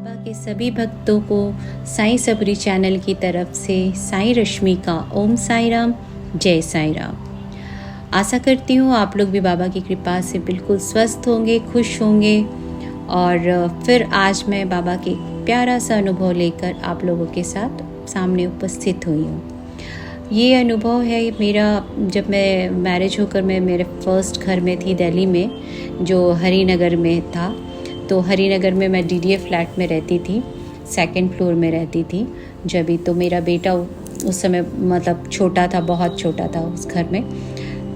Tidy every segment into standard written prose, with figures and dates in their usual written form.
बाबा के सभी भक्तों को साईं सबरी चैनल की तरफ से साईं रश्मि का ओम साईं राम, जय साईं राम। आशा करती हूँ आप लोग भी बाबा की कृपा से बिल्कुल स्वस्थ होंगे, खुश होंगे। और फिर आज मैं बाबा के प्यारा सा अनुभव लेकर आप लोगों के साथ सामने उपस्थित हुई हूँ। ये अनुभव है मेरा, जब मैं मैरिज होकर मैं मेरे फर्स्ट घर में थी दिल्ली में, जो हरिनगर में था। तो हरिनगर में मैं डीडीए फ्लैट में रहती थी, सेकंड फ्लोर में रहती थी। जब भी तो मेरा बेटा उस समय मतलब छोटा था, बहुत छोटा था उस घर में।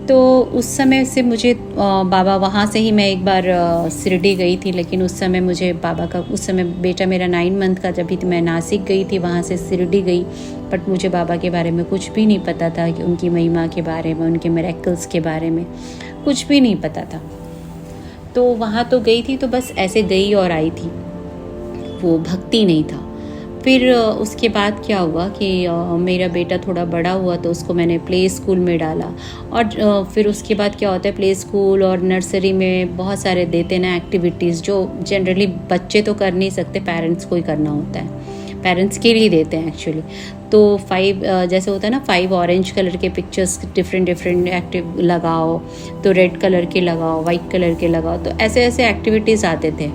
तो उस समय से मुझे बाबा, वहाँ से ही मैं एक बार शिरडी गई थी। लेकिन उस समय मुझे बाबा का, उस समय बेटा मेरा 9 मंथ का, जब भी मैं नासिक गई थी, वहाँ से शिरडी गई। बट मुझे बाबा के बारे में कुछ भी नहीं पता था, कि उनकी महिमा के बारे में, उनके मिरेकल्स के बारे में कुछ भी नहीं पता था। तो वहाँ तो गई थी, तो बस ऐसे गई और आई थी, वो भक्ति नहीं था। फिर उसके बाद क्या हुआ कि मेरा बेटा थोड़ा बड़ा हुआ, तो उसको मैंने प्ले स्कूल में डाला। और फिर उसके बाद क्या होता है, प्ले स्कूल और नर्सरी में बहुत सारे देते ना एक्टिविटीज़, जो जनरली बच्चे तो कर नहीं सकते, पेरेंट्स को ही करना होता है, पेरेंट्स के लिए देते हैं एक्चुअली। तो 5 जैसे होता है ना, 5 ऑरेंज कलर के पिक्चर्स डिफरेंट एक्टिव लगाओ, तो रेड कलर के लगाओ, वाइट कलर के लगाओ, तो ऐसे ऐसे एक्टिविटीज़ आते थे।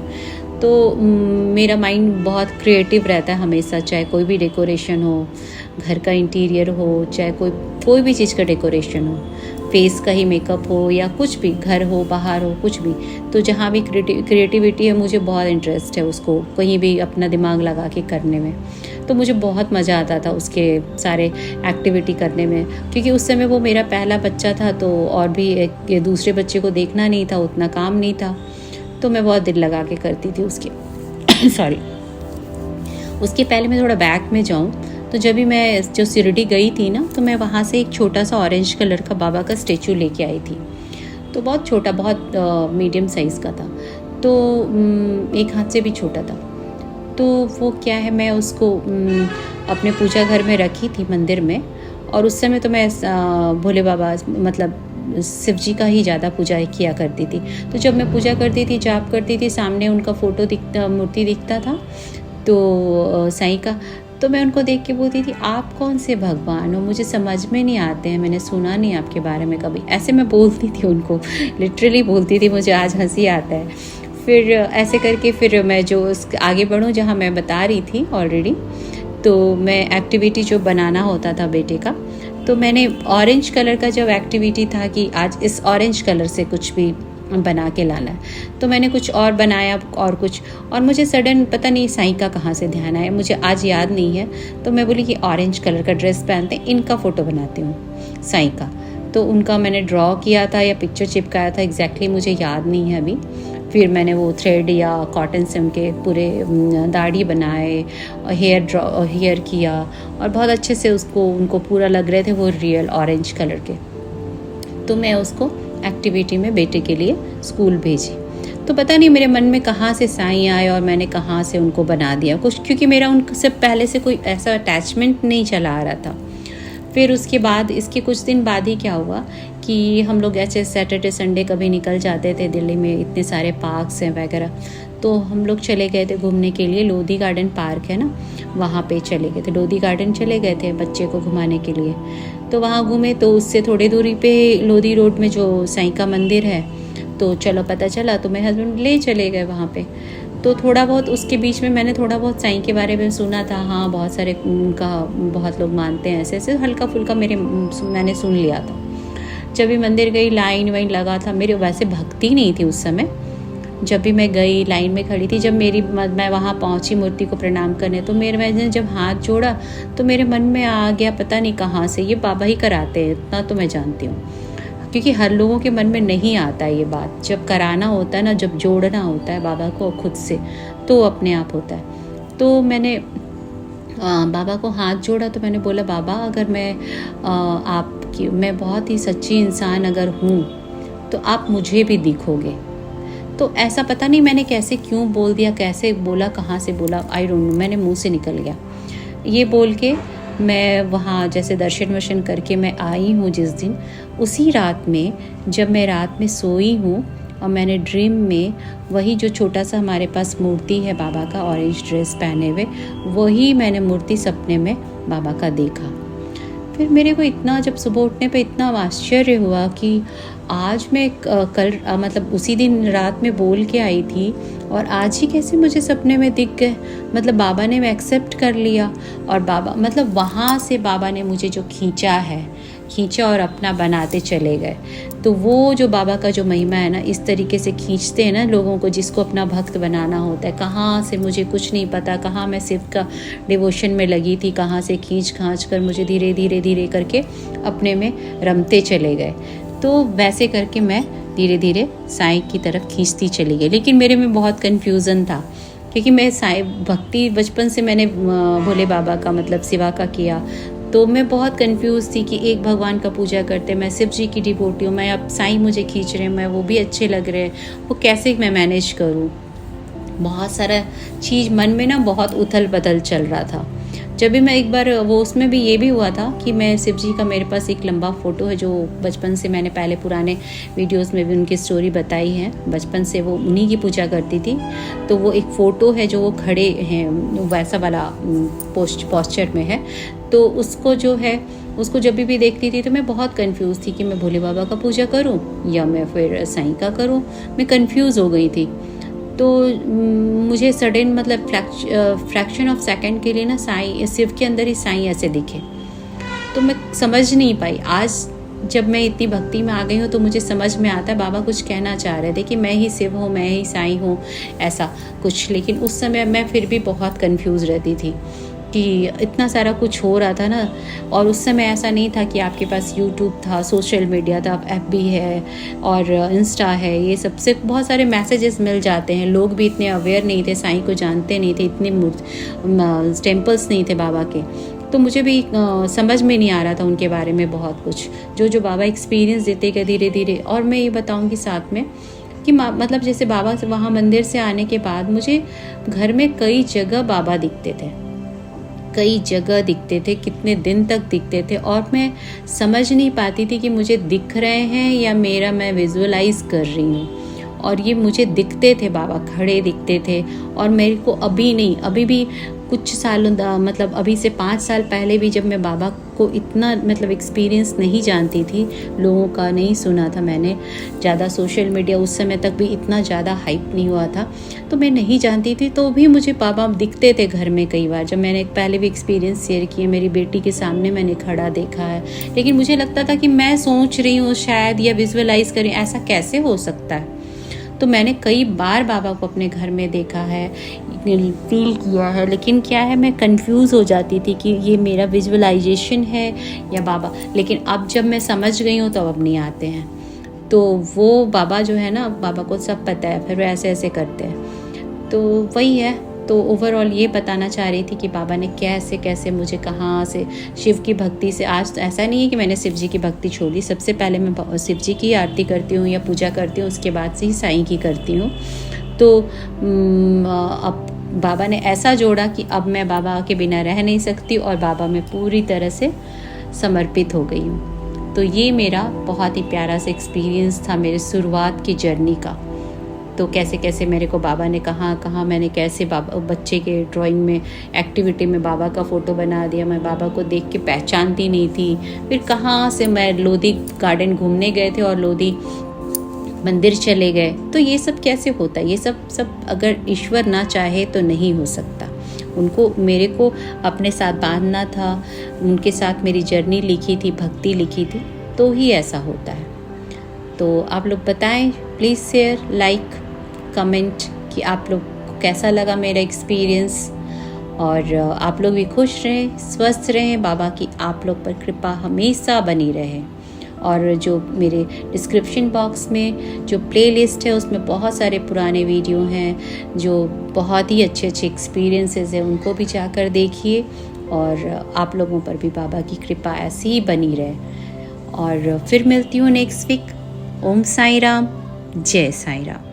तो मेरा माइंड बहुत क्रिएटिव रहता है हमेशा, चाहे कोई भी डेकोरेशन हो, घर का इंटीरियर हो, चाहे कोई भी चीज़ का डेकोरेशन हो, फेस का ही मेकअप हो या कुछ भी, घर हो बाहर हो, कुछ भी। तो जहाँ भी क्रिएटिविटी है, मुझे बहुत इंटरेस्ट है उसको कहीं भी अपना दिमाग लगा के करने में। तो मुझे बहुत मज़ा आता था उसके सारे एक्टिविटी करने में, क्योंकि उस समय वो मेरा पहला बच्चा था। तो और भी दूसरे बच्चे को देखना नहीं था, उतना काम नहीं था, तो मैं बहुत दिल लगा के करती थी उसके सॉरी। उसके पहले मैं थोड़ा बैक में जाऊँ, तो जब भी मैं जो शिरडी गई थी ना, तो मैं वहाँ से एक छोटा सा ऑरेंज कलर का बाबा का स्टेचू लेके आई थी। तो बहुत छोटा, बहुत मीडियम साइज़ का था, तो एक हाथ से भी छोटा था। तो वो क्या है, मैं उसको अपने पूजा घर में रखी थी, मंदिर में। और उस समय तो मैं भोले बाबा, मतलब शिव जी का ही ज़्यादा पूजा किया करती थी। तो जब मैं पूजा करती थी, जाप करती थी, सामने उनका फ़ोटो दिखता, मूर्ति दिखता था, तो साईं का। तो मैं उनको देख के बोलती थी, आप कौन से भगवान हो, मुझे समझ में नहीं आते हैं, मैंने सुना नहीं आपके बारे में कभी। ऐसे मैं बोलती थी उनको, लिटरली बोलती थी, मुझे आज हंसी आता है। फिर ऐसे करके फिर मैं जो आगे बढ़ूँ, जहाँ मैं बता रही थी ऑलरेडी, तो मैं एक्टिविटी जो बनाना होता था बेटे का, तो मैंने ऑरेंज कलर का जब एक्टिविटी था कि आज इस ऑरेंज कलर से कुछ भी बना के लाना है, तो मैंने कुछ और बनाया और कुछ। और मुझे सडन पता नहीं साईं का कहाँ से ध्यान आया, मुझे आज याद नहीं है। तो मैं बोली कि ऑरेंज कलर का ड्रेस पहनते हैं, इनका फ़ोटो बनाती हूँ साईं का। तो उनका मैंने ड्रॉ किया था या पिक्चर चिपकाया था, एग्जैक्टली मुझे याद नहीं है अभी। फिर मैंने वो थ्रेड या कॉटन से उनके पूरे दाढ़ी बनाए, हेयर किया, और बहुत अच्छे से उनको पूरा लग रहे थे वो रियल ऑरेंज कलर के। तो मैं उसको एक्टिविटी में बेटे के लिए स्कूल भेजी। तो पता नहीं मेरे मन में कहाँ से साईं आए और मैंने कहाँ से उनको बना दिया कुछ, क्योंकि मेरा उनसे पहले से कोई ऐसा अटैचमेंट नहीं चला आ रहा था। फिर उसके बाद, इसके कुछ दिन बाद ही क्या हुआ कि हम लोग ऐसे सैटरडे संडे कभी निकल जाते थे, दिल्ली में इतने सारे पार्क्स हैं वगैरह। तो हम लोग चले गए थे घूमने के लिए, लोधी गार्डन पार्क है ना, वहाँ पे चले गए थे, लोधी गार्डन चले गए थे बच्चे को घुमाने के लिए। तो वहाँ घूमे, तो उससे थोड़ी दूरी पे लोधी रोड में जो साईं का मंदिर है, तो चलो पता चला, तो मेरे हस्बैंड ले चले गए वहाँ पे। तो थोड़ा बहुत उसके बीच में मैंने थोड़ा बहुत साईं के बारे में सुना था, हाँ बहुत सारे उनका बहुत लोग मानते हैं, ऐसे ऐसे हल्का फुल्का मैंने सुन लिया था। जब भी मंदिर गई, लाइन वाइन लगा था, मेरे वैसे भक्ति नहीं थी उस समय। जब भी मैं गई, लाइन में खड़ी थी, जब मैं वहाँ पहुँची मूर्ति को प्रणाम करने, तो मैंने जब हाथ जोड़ा, तो मेरे मन में आ गया, पता नहीं कहाँ से, ये बाबा ही कराते हैं, इतना तो मैं जानती हूँ। क्योंकि हर लोगों के मन में नहीं आता ये बात, जब कराना होता है ना, जब जोड़ना होता है बाबा को खुद से, तो अपने आप होता है। तो मैंने बाबा को हाथ जोड़ा, तो मैंने बोला, बाबा अगर मैं बहुत ही सच्ची इंसान अगर हूँ, तो आप मुझे भी दिखोगे। तो ऐसा पता नहीं मैंने कैसे क्यों बोल दिया, कैसे बोला, कहाँ से बोला, आई डोंट नो, मैंने मुंह से निकल गया। ये बोल के मैं वहाँ जैसे दर्शन वर्शन करके मैं आई हूँ जिस दिन, उसी रात में जब मैं रात में सोई हूँ, और मैंने ड्रीम में वही जो छोटा सा हमारे पास मूर्ति है बाबा का ऑरेंज ड्रेस पहने हुए, वही मैंने मूर्ति सपने में बाबा का देखा। फिर मेरे को इतना, जब सुबह उठने पे इतना आश्चर्य हुआ कि आज मैं कल मतलब उसी दिन रात में बोल के आई थी और आज ही कैसे मुझे सपने में दिख गए। मतलब बाबा ने मैं एक्सेप्ट कर लिया और बाबा मतलब वहाँ से बाबा ने मुझे जो खींचा और अपना बनाते चले गए। तो वो जो बाबा का जो महिमा है ना, इस तरीके से खींचते हैं ना लोगों को, जिसको अपना भक्त बनाना होता है। कहाँ से मुझे कुछ नहीं पता, कहाँ मैं शिव का डिवोशन में लगी थी, कहाँ से खींच कर मुझे धीरे धीरे करके अपने में रमते चले गए। तो वैसे करके मैं धीरे धीरे साईं की तरफ खींचती चली गई। लेकिन मेरे में बहुत कन्फ्यूज़न था, क्योंकि मैं साईं भक्ति बचपन से मैंने भोले बाबा का मतलब शिवा का किया, तो मैं बहुत कंफ्यूज थी कि एक भगवान का पूजा करते, मैं शिव जी की डिवोटी हूँ, मैं अब साईं मुझे खींच रहे हैं, मैं वो भी अच्छे लग रहे हैं, वो कैसे मैं मैनेज करूँ। बहुत सारा चीज़ मन में ना बहुत उथल पुथल चल रहा था। जब भी मैं एक बार वो उसमें भी ये भी हुआ था कि मैं शिव जी का, मेरे पास एक लंबा फ़ोटो है जो बचपन से मैंने पहले पुराने वीडियोस में भी उनकी स्टोरी बताई है, बचपन से वो उन्हीं की पूजा करती थी। तो वो एक फ़ोटो है जो वो खड़े हैं वैसा वाला पोस्चर में है। तो उसको जो है उसको जब भी देखती थी तो मैं बहुत कंफ्यूज थी कि मैं भोले बाबा का पूजा करूं या मैं फिर साईं का करूं। मैं कंफ्यूज हो गई थी। तो मुझे सडन मतलब फ्रैक्शन ऑफ सेकंड के लिए ना साईं, शिव के अंदर ही साईं ऐसे दिखे। तो मैं समझ नहीं पाई। आज जब मैं इतनी भक्ति में आ गई हूँ तो मुझे समझ में आता है बाबा कुछ कहना चाह रहे थे कि मैं ही शिव हूँ, मैं ही साईं हूँ, ऐसा कुछ। लेकिन उस समय मैं फिर भी बहुत कंफ्यूज रहती थी कि इतना सारा कुछ हो रहा था ना। और उस समय ऐसा नहीं था कि आपके पास यूट्यूब था, सोशल मीडिया था, FB है और इंस्टा है, ये सबसे बहुत सारे मैसेजेस मिल जाते हैं। लोग भी इतने अवेयर नहीं थे, साईं को जानते नहीं थे, इतने टेम्पल्स नहीं थे बाबा के। तो मुझे भी समझ में नहीं आ रहा था उनके बारे में बहुत कुछ, जो बाबा एक्सपीरियंस देते गए धीरे धीरे। और मैं ये बताऊँगी साथ में कि मतलब जैसे बाबा वहाँ मंदिर से आने के बाद मुझे घर में कई जगह बाबा दिखते थे, कई जगह दिखते थे, कितने दिन तक दिखते थे। और मैं समझ नहीं पाती थी कि मुझे दिख रहे हैं या मैं विजुअलाइज कर रही हूँ। और ये मुझे दिखते थे, बाबा खड़े दिखते थे। और मेरे को अभी नहीं, अभी भी कुछ सालों मतलब अभी से 5 साल पहले भी जब मैं बाबा को इतना मतलब एक्सपीरियंस नहीं जानती थी, लोगों का नहीं सुना था मैंने ज़्यादा, सोशल मीडिया उस समय तक भी इतना ज़्यादा हाइप नहीं हुआ था, तो मैं नहीं जानती थी। तो भी मुझे बाबा दिखते थे घर में कई बार। जब मैंने पहले भी एक्सपीरियंस शेयर किए, मेरी बेटी के सामने मैंने खड़ा देखा है। लेकिन मुझे लगता था कि मैं सोच रही हूँ शायद या विजुअलाइज करें, ऐसा कैसे हो सकता है। तो मैंने कई बार बाबा को अपने घर में देखा है, फील किया है। लेकिन क्या है, मैं कंफ्यूज हो जाती थी कि ये मेरा विजुअलाइजेशन है या बाबा। लेकिन अब जब मैं समझ गई हूँ तो अब नहीं आते हैं। तो वो बाबा जो है ना, बाबा को सब पता है, फिर वो ऐसे ऐसे करते हैं। तो वही है। तो ओवरऑल ये बताना चाह रही थी कि बाबा ने कैसे कैसे मुझे कहाँ से शिव की भक्ति से, आज तो ऐसा नहीं है कि मैंने शिव जी की भक्ति छोड़ दी। सबसे पहले मैं शिव जी की आरती करती हूँ या पूजा करती हूँ, उसके बाद से ही साईं की करती हूँ। तो अब बाबा ने ऐसा जोड़ा कि अब मैं बाबा के बिना रह नहीं सकती और बाबा में पूरी तरह से समर्पित हो गई हूँ। तो ये मेरा बहुत ही प्यारा सा एक्सपीरियंस था मेरे शुरुआत की जर्नी का। तो कैसे कैसे मेरे को बाबा ने कहाँ मैंने कैसे बाबा बच्चे के ड्राइंग में एक्टिविटी में बाबा का फ़ोटो बना दिया। मैं बाबा को देख के पहचानती नहीं थी। फिर कहाँ से मैं लोधी गार्डन घूमने गए थे और लोधी मंदिर चले गए। तो ये सब कैसे होता है, ये सब अगर ईश्वर ना चाहे तो नहीं हो सकता। उनको मेरे को अपने साथ बांधना था, उनके साथ मेरी जर्नी लिखी थी, भक्ति लिखी थी, तो ही ऐसा होता है। तो आप लोग बताएं, प्लीज़ शेयर, लाइक, कमेंट कि आप लोग को कैसा लगा मेरा एक्सपीरियंस। और आप लोग भी खुश रहें, स्वस्थ रहें, बाबा की आप लोग पर कृपा हमेशा बनी रहे। और जो मेरे डिस्क्रिप्शन बॉक्स में जो प्लेलिस्ट है उसमें बहुत सारे पुराने वीडियो हैं जो बहुत ही अच्छे एक्सपीरियंसेस हैं, उनको भी जाकर देखिए। और आप लोगों पर भी बाबा की कृपा ऐसी ही बनी रहे। और फिर मिलती हूँ नेक्स्ट वीक। ओम साई राम, जय साई राम।